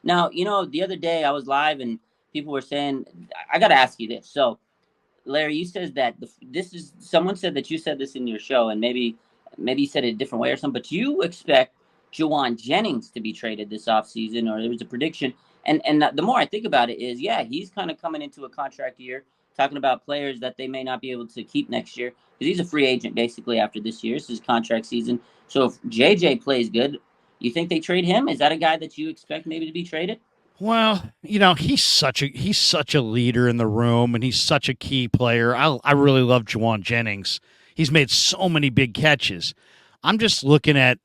Now, the other day I was live and people were saying, I got to ask you this. So, Larry, you says that this is someone said that you said this in your show, and maybe you said it a different way or something. But you expect Jauan Jennings to be traded this offseason, or there was a prediction. And the more I think about it, is yeah, he's kind of coming into a contract year, talking about players that they may not be able to keep next year because he's a free agent basically after this year. This is contract season. So if JJ plays good, you think they trade him? Is that a guy that you expect maybe to be traded? Well, he's such a leader in the room, and he's such a key player. I really love Jauan Jennings. He's made so many big catches. I'm just looking at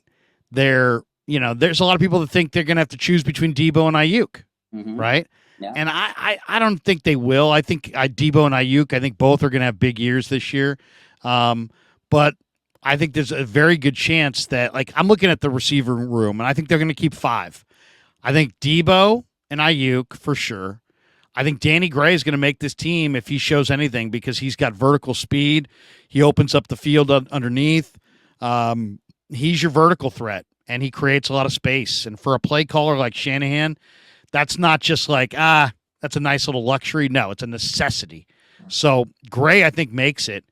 there's a lot of people that think they're going to have to choose between Debo and Ayuk, Mm-hmm. right? Yeah. And I don't think they will. I think Debo and Ayuk, I think both are going to have big years this year. But I think there's a very good chance that, like, I'm looking at the receiver room, and I think they're going to keep five. I think Debo and Ayuk for sure. I think Danny Gray is going to make this team if he shows anything because he's got vertical speed. He opens up the field underneath. He's your vertical threat, and he creates a lot of space. And for a play caller like Shanahan, that's not just like, that's a nice little luxury. No, it's a necessity. So Gray, I think, makes it.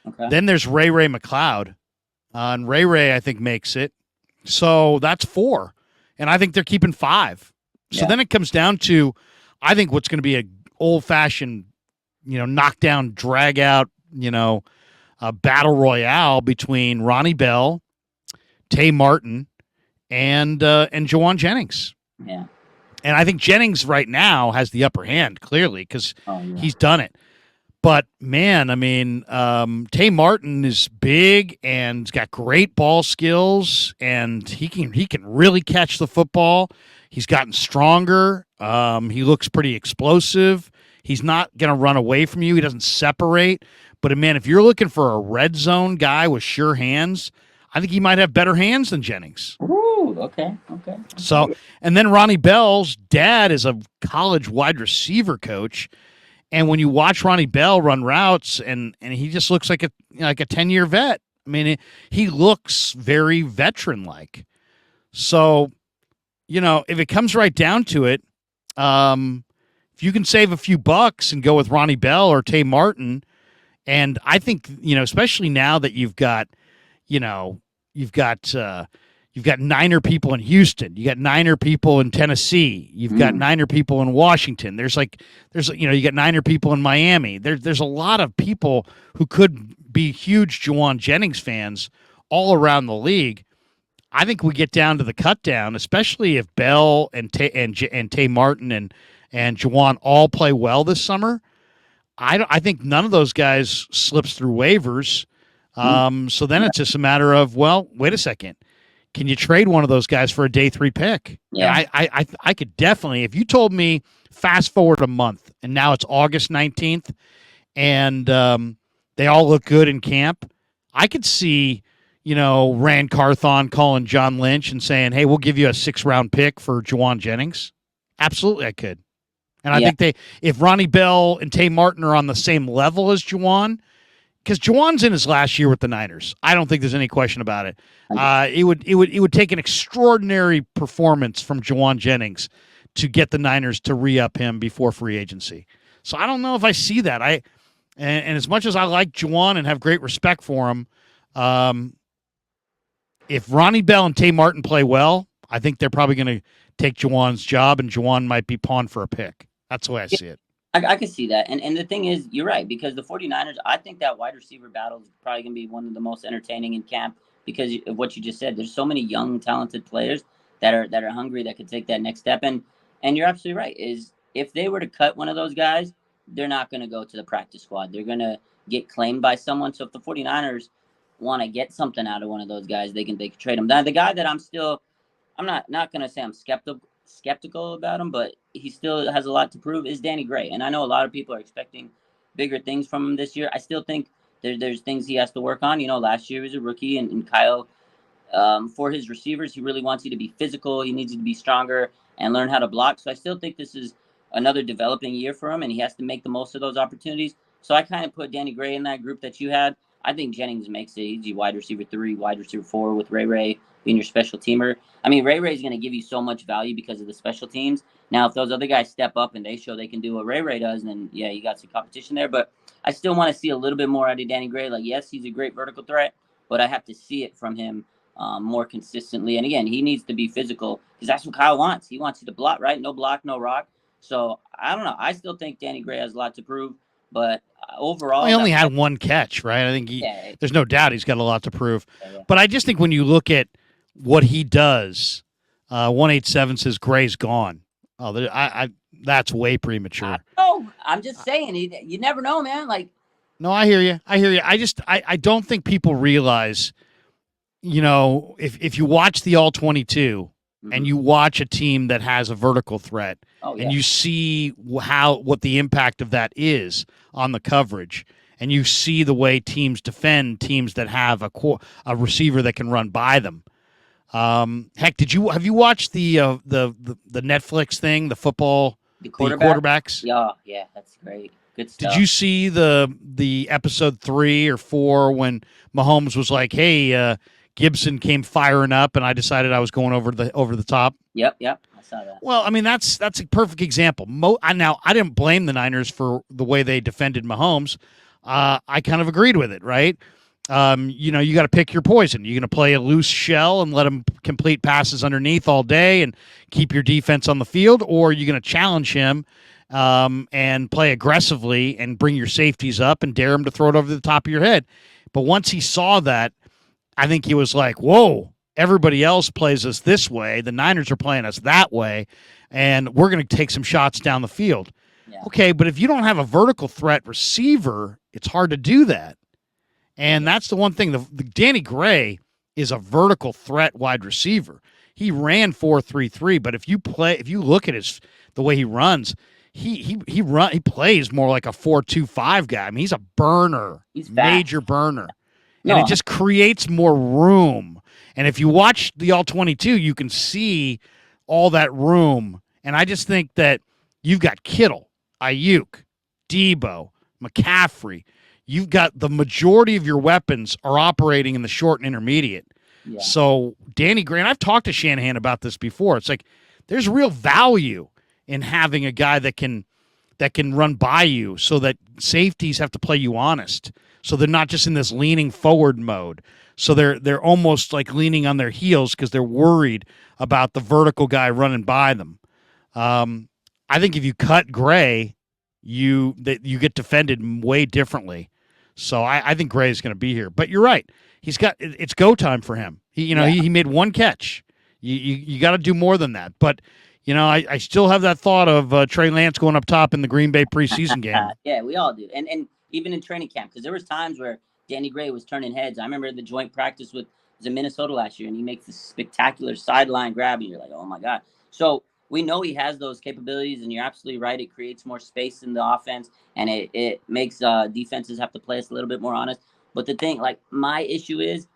Okay. Then there's Ray McLeod. And Ray, I think, makes it. So that's four. And I think they're keeping five. So Yeah. then it comes down to, I think, what's going to be a old fashioned, knockdown, drag out, a battle royale between Ronnie Bell, Tay Martin, and Jauan Jennings. Yeah. And I think Jennings right now has the upper hand, clearly, because Oh yeah. he's done it. But man, I mean, Tay Martin is big and he's got great ball skills, and he can really catch the football. He's gotten stronger. He looks pretty explosive. He's not going to run away from you. He doesn't separate. But man, if you're looking for a red zone guy with sure hands, I think he might have better hands than Jennings. Ooh, okay, okay, So, okay. and then Ronnie Bell's dad is a college wide receiver coach, and when you watch Ronnie Bell run routes, and he just looks like a 10-year vet. I mean, he looks very veteran like. So, if it comes right down to it, if you can save a few bucks and go with Ronnie Bell or Tay Martin, and I think especially now that you know, you've got Niner people in Houston, you got Niner people in Tennessee, you've got Mm, Niner people in Washington. There's you got Niner people in Miami. There's a lot of people who could be huge Jauan Jennings fans all around the league. I think we get down to the cut down, especially if Bell and Tay Martin and Jauan all play well this summer. I think none of those guys slips through waivers. mm, So then yeah, it's just a matter of, well, wait a second, can you trade one of those guys for a day three pick? And yeah, I could definitely, if you told me fast forward a month and now it's August 19th and they all look good in camp, I could see, Rand Carthon calling John Lynch and saying, hey, we'll give you a 6th-round pick for Jauan Jennings. Absolutely, I could. And I yeah. think if Ronnie Bell and Tay Martin are on the same level as Jauan, because Juwan's in his last year with the Niners. I don't think there's any question about it. It would take an extraordinary performance from Jauan Jennings to get the Niners to re-up him before free agency. So I don't know if I see that. And as much as I like Jauan and have great respect for him, um, if Ronnie Bell and Tay Martin play well, I think they're probably going to take Jauan's job, and Jauan might be pawned for a pick. That's the way I see it. I can see that. And the thing is, you're right, because the 49ers, I think that wide receiver battle is probably going to be one of the most entertaining in camp because of what you just said. There's so many young, talented players that are hungry that could take that next step. And you're absolutely right. Is if they were to cut one of those guys, they're not going to go to the practice squad. They're going to get claimed by someone. So if the 49ers want to get something out of one of those guys, they can trade him. Now, the guy that I'm not gonna say I'm skeptical about him, but he still has a lot to prove. Is Danny Gray, and I know a lot of people are expecting bigger things from him this year. I still think there's things he has to work on. Last year he was a rookie, and Kyle, for his receivers, he really wants you to be physical. He needs you to be stronger and learn how to block. So I still think this is another developing year for him, and he has to make the most of those opportunities. So I kind of put Danny Gray in that group that you had. I think Jennings makes it easy. Wide receiver 3, wide receiver 4 with Ray being your special teamer. I mean, Ray is going to give you so much value because of the special teams. Now, if those other guys step up and they show they can do what Ray does, then yeah, you got some competition there. But I still want to see a little bit more out of Danny Gray. Like, yes, he's a great vertical threat, but I have to see it from him more consistently. And again, he needs to be physical because that's what Kyle wants. He wants you to block, right? No block, no rock. So I don't know. I still think Danny Gray has a lot to prove, but Well, overall, he only had one catch, right? I think yeah, there's no doubt he's got a lot to prove. yeah. But I just think when you look at what he does, 187 says Gray's gone. Oh, that's way premature. No, I'm just saying, you never know, man. Like, no, I hear you. I don't think people realize, if you watch the All 22 and you watch a team that has a vertical threat and you see what the impact of that is on the coverage, and you see the way teams defend teams that have a receiver that can run by them. Heck, have you watched the Netflix thing, the football, the quarterbacks? Yeah, that's great. Good stuff. Did you see the episode 3 or 4 when Mahomes was like, "Hey, Gibson came firing up, and I decided I was going over the top"? Yep, I saw that. Well, I mean that's a perfect example. Now I didn't blame the Niners for the way they defended Mahomes. I kind of agreed with it, right? You got to pick your poison. You're going to play a loose shell and let him complete passes underneath all day and keep your defense on the field, or you're going to challenge him and play aggressively and bring your safeties up and dare him to throw it over the top of your head. But once he saw that, I think he was like, whoa, everybody else plays us this way. The Niners are playing us that way, and we're going to take some shots down the field. Yeah. Okay, but if you don't have a vertical threat receiver, it's hard to do that. And that's the one thing. The Danny Gray is a vertical threat wide receiver. He ran 4.33, but if you look at the way he runs, he plays more like a 4.25 guy. I mean, he's a burner. He's major burner. And it just creates more room. And if you watch the All 22, you can see all that room. And I just think that you've got Kittle, Ayuk, Debo, McCaffrey. You've got the majority of your weapons are operating in the short and intermediate. Yeah. So Danny Gray, and I've talked to Shanahan about this before. It's like there's real value in having a guy that can run by you, so that safeties have to play you honest. So they're not just in this leaning forward mode. So they're almost like leaning on their heels because they're worried about the vertical guy running by them. I think if you cut Gray, you get defended way differently. So I think Gray is going to be here. But you're right. It's go time for him. He made one catch. You got to do more than that. But I still have that thought of Trey Lance going up top in the Green Bay preseason game. Yeah, we all do. And even in training camp, because there was times where Danny Gray was turning heads. I remember the joint practice was in Minnesota last year, and he makes this spectacular sideline grab, and you're like, oh my God. So we know he has those capabilities, and you're absolutely right. It creates more space in the offense, and it makes defenses have to play us a little bit more honest. But the thing, like, my issue is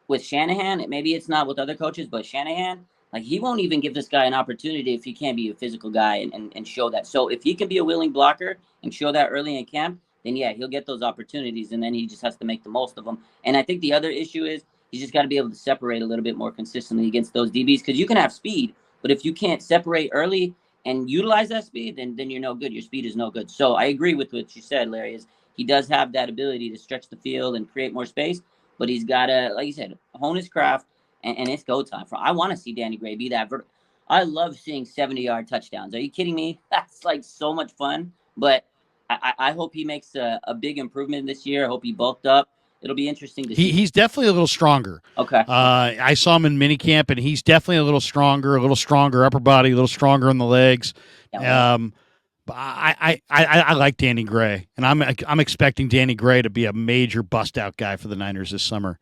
with Shanahan, maybe it's not with other coaches, but Shanahan, like, he won't even give this guy an opportunity if he can't be a physical guy and show that. So if he can be a willing blocker and show that early in camp, then yeah, he'll get those opportunities, and then he just has to make the most of them. And I think the other issue is he's just got to be able to separate a little bit more consistently against those DBs, because you can have speed, but if you can't separate early and utilize that speed, then you're no good. Your speed is no good. So I agree with what you said, Larry, is he does have that ability to stretch the field and create more space, but he's got to, like you said, hone his craft, and it's go time. I want to see Danny Gray be that I love seeing 70-yard touchdowns. Are you kidding me? That's like so much fun. But I hope he makes a big improvement this year. I hope he bulked up. It'll be interesting to see. He's definitely a little stronger. Okay. I saw him in minicamp, and he's definitely a little stronger upper body, a little stronger on the legs. Yeah, but I like Danny Gray, and I'm expecting Danny Gray to be a major bust out guy for the Niners this summer.